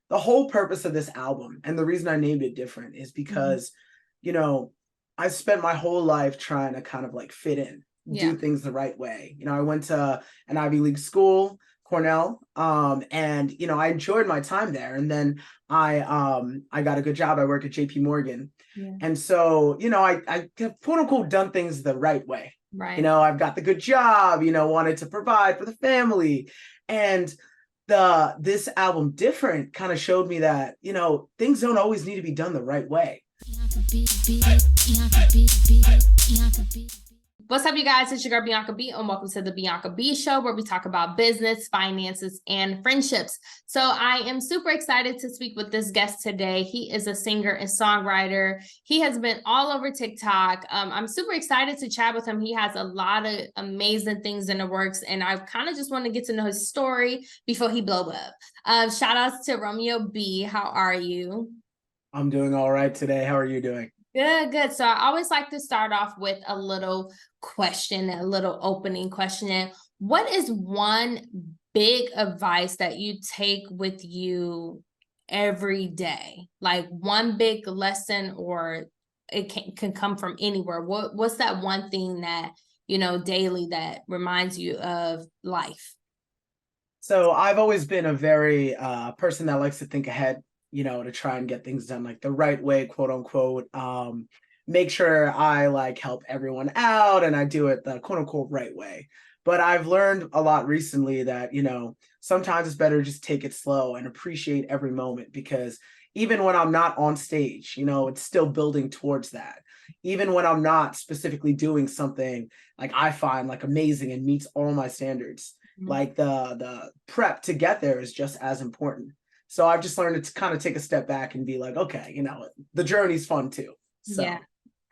the whole purpose of this album and the reason I named it different is because, you know, I spent my whole life trying to kind of like fit in, do things the right way. You know, I went to an Ivy League school, Cornell, and you know, I enjoyed my time there. And then I got a good job. I work at JP Morgan. And so, you know, I quote unquote done things the right way. Right. You know, I've got the good job, you know, wanted to provide for the family. And this album Different kind of showed me that, you know, things don't always need to be done the right way. What's up, you guys? It's your girl Bianca B, and welcome to the Bianca B Show, where we talk about business, finances, and friendships. So I am super excited to speak with this guest today. He is a singer and songwriter. He has been all over TikTok. I'm super excited to chat with him. He has a lot of amazing things in the works, and I kind of just want to get to know his story before he blow up. Shout outs to Romeo B. How are you? I'm doing all right today. How are you doing? Good. So I always like to start off with a little question, a little opening question. What is one big advice that you take with you every day? Like one big lesson, or it can come from anywhere. What's that one thing that, you know, daily that reminds you of life? So I've always been a very person that likes to think ahead, you know, to try and get things done like the right way, quote unquote. Make sure I like help everyone out and I do it the quote unquote right way. But I've learned a lot recently that, you know, sometimes it's better just take it slow and appreciate every moment, because even when I'm not on stage, you know, it's still building towards that. Even when I'm not specifically doing something like I find like amazing and meets all my standards, like the prep to get there is just as important. So I've just learned to kind of take a step back and be like, okay, you know, the journey's fun too. So. Yeah,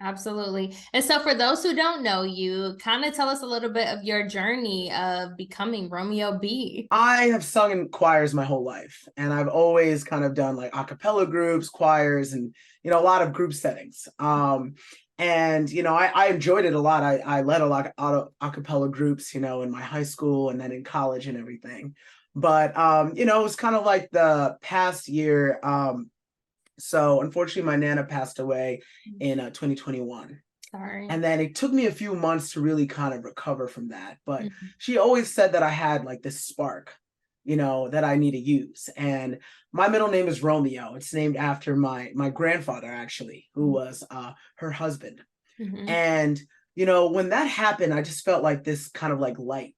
absolutely. And so for those who don't know you, kind of tell us a little bit of your journey of becoming Romeo B. I have sung in choirs my whole life, and I've always kind of done like a cappella groups, choirs, and, you know, a lot of group settings. And, you know, I enjoyed it a lot. I led a lot of a cappella groups, you know, in my high school and then in college and everything. But, you know, it was kind of like the past year. So unfortunately, my Nana passed away in 2021. Sorry. And then it took me a few months to really kind of recover from that. But she always said that I had like this spark, you know, that I need to use. And my middle name is Romeo. It's named after my grandfather, actually, who was her husband. And, you know, when that happened, I just felt like this kind of like light,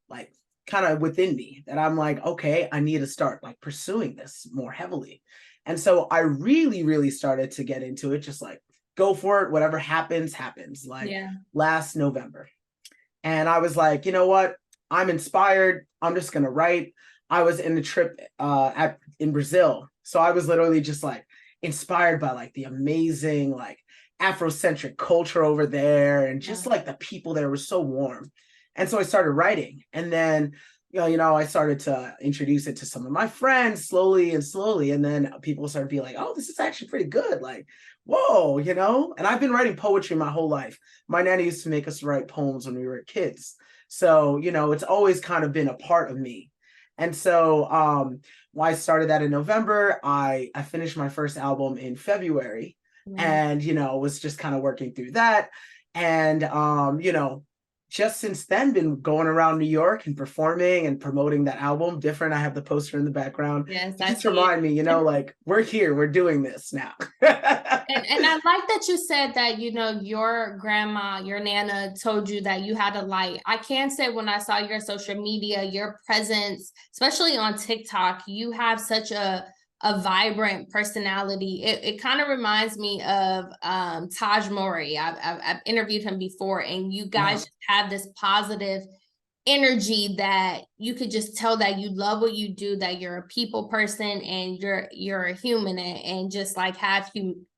like kind of within me, that I'm like, okay, I need to start like pursuing this more heavily. And so I really started to get into it, just like go for it, whatever happens, like last November. And I was like, you know what? I'm inspired. I'm just gonna write. I was in the trip in Brazil. So I was literally just like inspired by like the amazing like Afrocentric culture over there, and just like the people there were so warm. And so I started writing, and then, you know, I started to introduce it to some of my friends slowly, and then people started being like, oh, this is actually pretty good. Like, whoa, you know? And I've been writing poetry my whole life. My nanny used to make us write poems when we were kids. So, you know, it's always kind of been a part of me. And so when I started that in November, I finished my first album in February, and, you know, was just kind of working through that. And, you know, just since then been going around New York and performing and promoting that album Different. I have the poster in the background. Yes, just remind me, you know, like we're here, we're doing this now. and I like that you said that, you know, your grandma, your Nana told you that you had a light. I can say when I saw your social media, your presence, especially on TikTok, you have such a vibrant personality. It kind of reminds me of Taj Mori. I've interviewed him before, and you guys just have this positive energy that you could just tell that you love what you do, that you're a people person, and you're a human, and just like have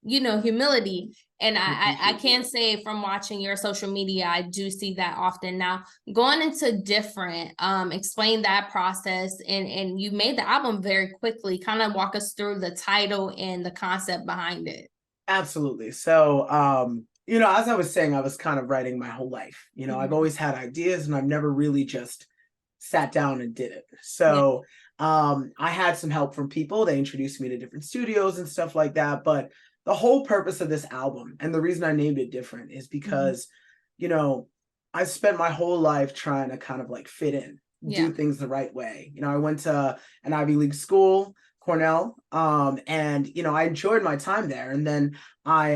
humility. And I can say from watching your social media, I do see that often. Now, going into Different, explain that process, and you made the album very quickly. Kind of walk us through the title and the concept behind it. Absolutely. So you know, as I was saying, I was kind of writing my whole life. You know, I've always had ideas, and I've never really just sat down and did it. So I had some help from people. They introduced me to different studios and stuff like that. But the whole purpose of this album, and the reason I named it different, is because, you know, I spent my whole life trying to kind of like fit in, Yeah. do things the right way. You know, I went to an Ivy League school, Cornell, and you know, I enjoyed my time there. And then I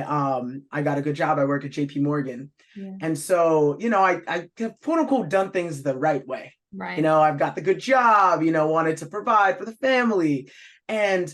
got a good job. I worked at JP Morgan. Yeah. And so, you know, I quote unquote done things the right way. Right. You know, I've got the good job, you know, wanted to provide for the family. And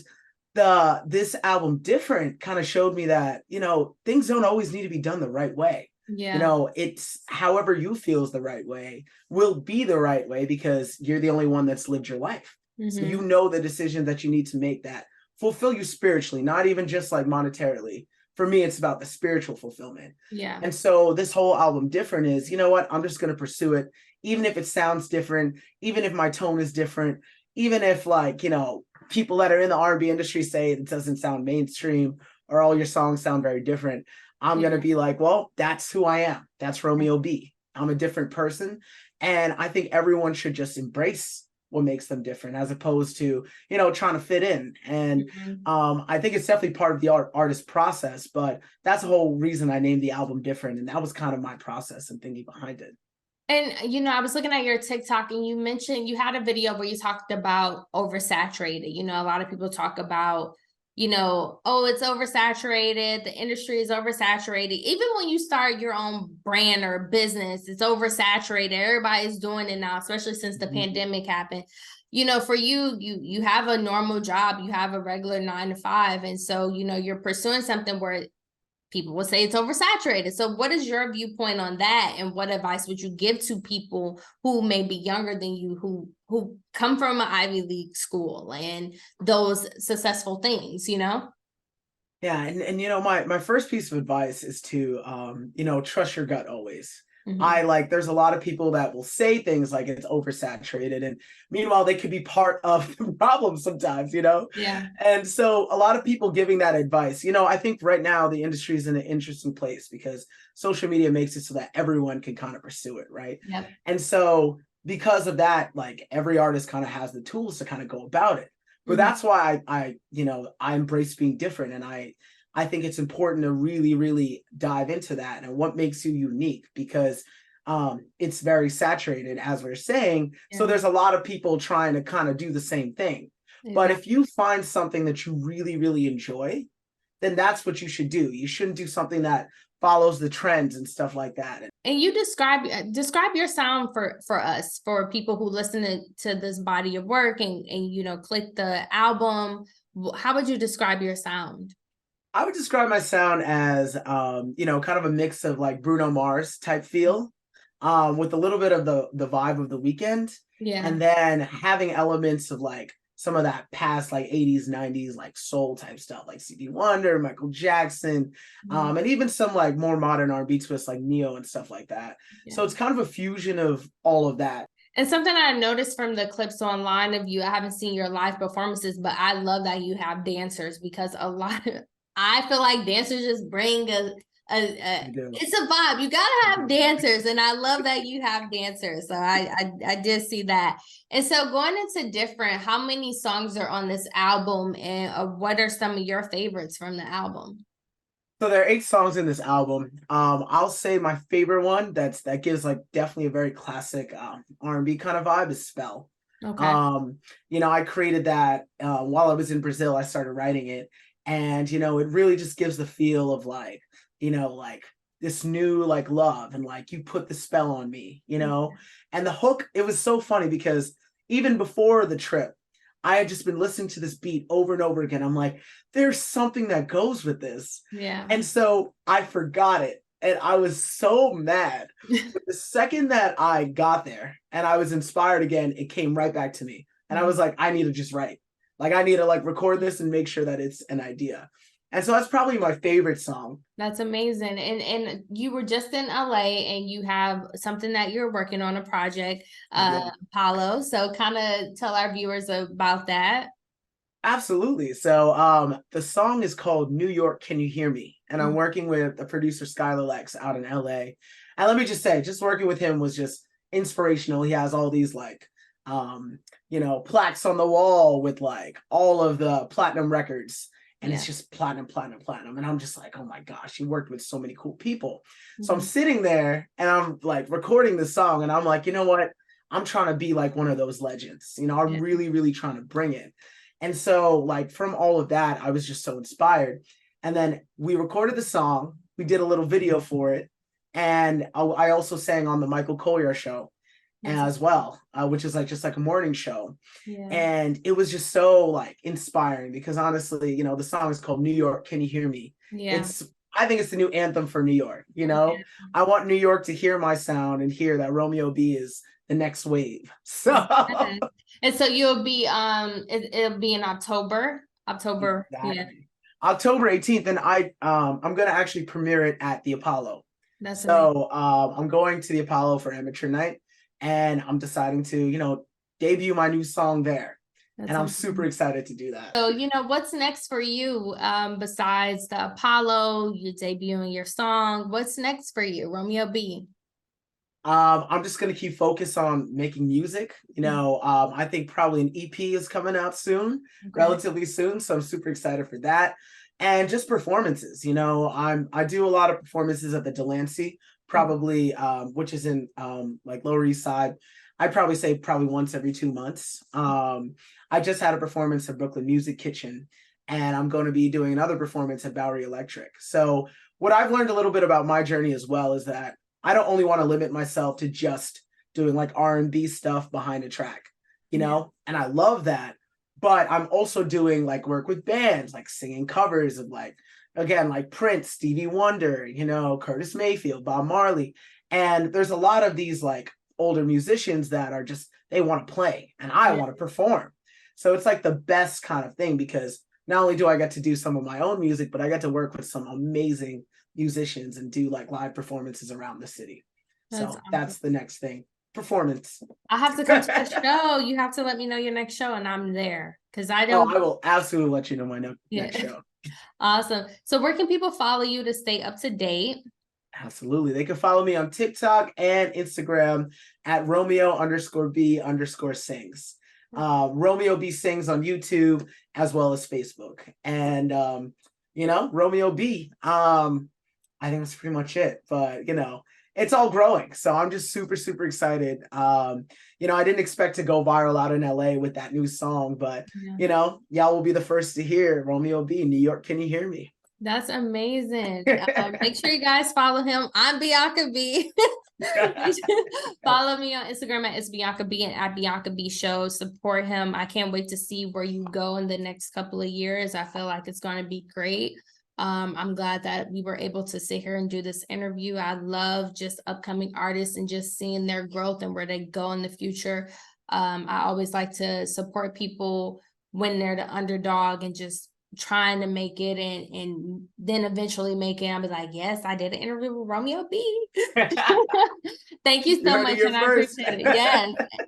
this album Different kind of showed me that, you know, things don't always need to be done the right way. Yeah. You know, it's however you feel is the right way will be the right way, because you're the only one that's lived your life. So you know the decisions that you need to make that fulfill you spiritually, not even just like monetarily. For me, it's about the spiritual fulfillment. Yeah. And so this whole album Different is, you know what, I'm just going to pursue it, even if it sounds different, even if my tone is different, even if, like, you know, people that are in the R&B industry say it doesn't sound mainstream or all your songs sound very different. I'm going to be like, well, that's who I am. That's Romeo B. I'm a different person. And I think everyone should just embrace what makes them different, as opposed to, you know, trying to fit in. And I think it's definitely part of the artist process, but that's the whole reason I named the album Different. And that was kind of my process and thinking behind it. And, you know, I was looking at your TikTok, and you mentioned you had a video where you talked about oversaturated. You know, a lot of people talk about, you know, oh, it's oversaturated. The industry is oversaturated. Even when you start your own brand or business, it's oversaturated. Everybody's doing it now, especially since the pandemic happened. You know, for you have a normal job, you have a regular 9 to 5. And so, you know, you're pursuing something where people will say it's oversaturated. So what is your viewpoint on that? And what advice would you give to people who may be younger than you, who come from an Ivy League school and those successful things, you know? Yeah. And you know, my first piece of advice is to, you know, trust your gut always. There's a lot of people that will say things like it's oversaturated, and meanwhile they could be part of the problem sometimes, you know? Yeah. And so a lot of people giving that advice, you know, I think right now the industry is in an interesting place because social media makes it so that everyone can kind of pursue it, right? Yep. And so because of that, like, every artist kind of has the tools to kind of go about it. But that's why I you know, I embrace being different. And I think it's important to really, really dive into that and what makes you unique, because it's very saturated, as we're saying. So there's a lot of people trying to kind of do the same thing. But if you find something that you really, really enjoy, then that's what you should do. You shouldn't do something that follows the trends and stuff like that. And you describe your sound for us, for people who listen to this body of work and you know, click the album. How would you describe your sound? I would describe my sound as, you know, kind of a mix of like Bruno Mars type feel, with a little bit of the vibe of The Weeknd. Yeah. And then having elements of like some of that past like 80s, 90s, like soul type stuff, like Stevie Wonder, Michael Jackson, and even some like more modern R&B twists like Neo and stuff like that. Yeah. So it's kind of a fusion of all of that. And something I noticed from the clips online of you, I haven't seen your live performances, but I love that you have dancers, because I feel like dancers just bring it's a vibe. You gotta have dancers, and I love that you have dancers. So I did see that. And so going into Different, how many songs are on this album, and what are some of your favorites from the album? So there are 8 songs in this album. I'll say my favorite one that gives like definitely a very classic R&B kind of vibe is Spell. Okay. You know, I created that while I was in Brazil. I started writing it. And, you know, it really just gives the feel of like, you know, like this new like love, and like you put the spell on me, you know. And the hook, it was so funny because even before the trip, I had just been listening to this beat over and over again. I'm like, there's something that goes with this. Yeah. And so I forgot it. And I was so mad. But the second that I got there and I was inspired again, it came right back to me. And I was like, I need to just write. Like, I need to like record this and make sure that it's an idea. And so that's probably my favorite song. That's amazing. And you were just in LA, and you have something that you're working on, a project, Apollo. So kind of tell our viewers about that. Absolutely. So the song is called New York, Can You Hear Me? And I'm working with the producer Skyler Lex out in LA. And let me just say, just working with him was just inspirational. He has all these like you know, plaques on the wall with like all of the platinum records. And it's just platinum, platinum, platinum. And I'm just like, oh my gosh, she worked with so many cool people. So I'm sitting there and I'm like recording the song and I'm like, you know what? I'm trying to be like one of those legends. You know, I'm really, really trying to bring it. And so like from all of that, I was just so inspired. And then we recorded the song. We did a little video for it. And I also sang on the Michael Collier show as well, which is like just like a morning show. And it was just so like inspiring because honestly, you know, the song is called New York, Can You Hear Me? I think it's the new anthem for New York. You know, I want New York to hear my sound and hear that Romeo B is the next wave. So and so you'll be it'll be in October October 18th, and I'm gonna actually premiere it at the Apollo. I'm going to the Apollo for amateur night, and I'm deciding to, you know, debut my new song there. And I'm super excited to do that. So, you know, what's next for you besides the Apollo, you debuting your song? What's next for you, Romeo B? I'm just going to keep focused on making music. You know, I think probably an EP is coming out soon, relatively soon. So I'm super excited for that. And just performances, you know, I do a lot of performances at the Delancey, probably, which is in like Lower East Side. I'd probably say probably once every 2 months. I just had a performance at Brooklyn Music Kitchen, and I'm going to be doing another performance at Bowery Electric. So what I've learned a little bit about my journey as well is that I don't only want to limit myself to just doing like R&B stuff behind a track, you know, and I love that. But I'm also doing like work with bands, like singing covers of like, again, like Prince, Stevie Wonder, you know, Curtis Mayfield, Bob Marley. And there's a lot of these like older musicians that are just, they want to play and I want to perform. So it's like the best kind of thing because not only do I get to do some of my own music, but I get to work with some amazing musicians and do like live performances around the city. That's the next thing. Performance. I have to come to the show. You have to let me know your next show and I'm there because I don't. Oh, I will absolutely let you know my next show. Awesome. So where can people follow you to stay up to date? Absolutely. They can follow me on TikTok and Instagram at Romeo_B_sings. Romeo B Sings on YouTube as well as Facebook. And you know, Romeo B. I think that's pretty much it. But you know, it's all growing. So I'm just super, super excited. You know, I didn't expect to go viral out in LA with that new song, but you know, y'all will be the first to hear Romeo B, New York, Can You Hear Me? That's amazing. Make sure you guys follow him. I'm Bianca B. Follow me on Instagram at It's Bianca B and at Bianca B Show. Support him. I can't wait to see where you go in the next couple of years. I feel like it's going to be great. I'm glad that we were able to sit here and do this interview. I love just upcoming artists and just seeing their growth and where they go in the future. I always like to support people when they're the underdog and just trying to make it and then eventually make it. I'll be like, yes, I did an interview with Romeo B. Thank you so much. And I appreciate it.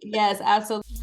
Yes, absolutely.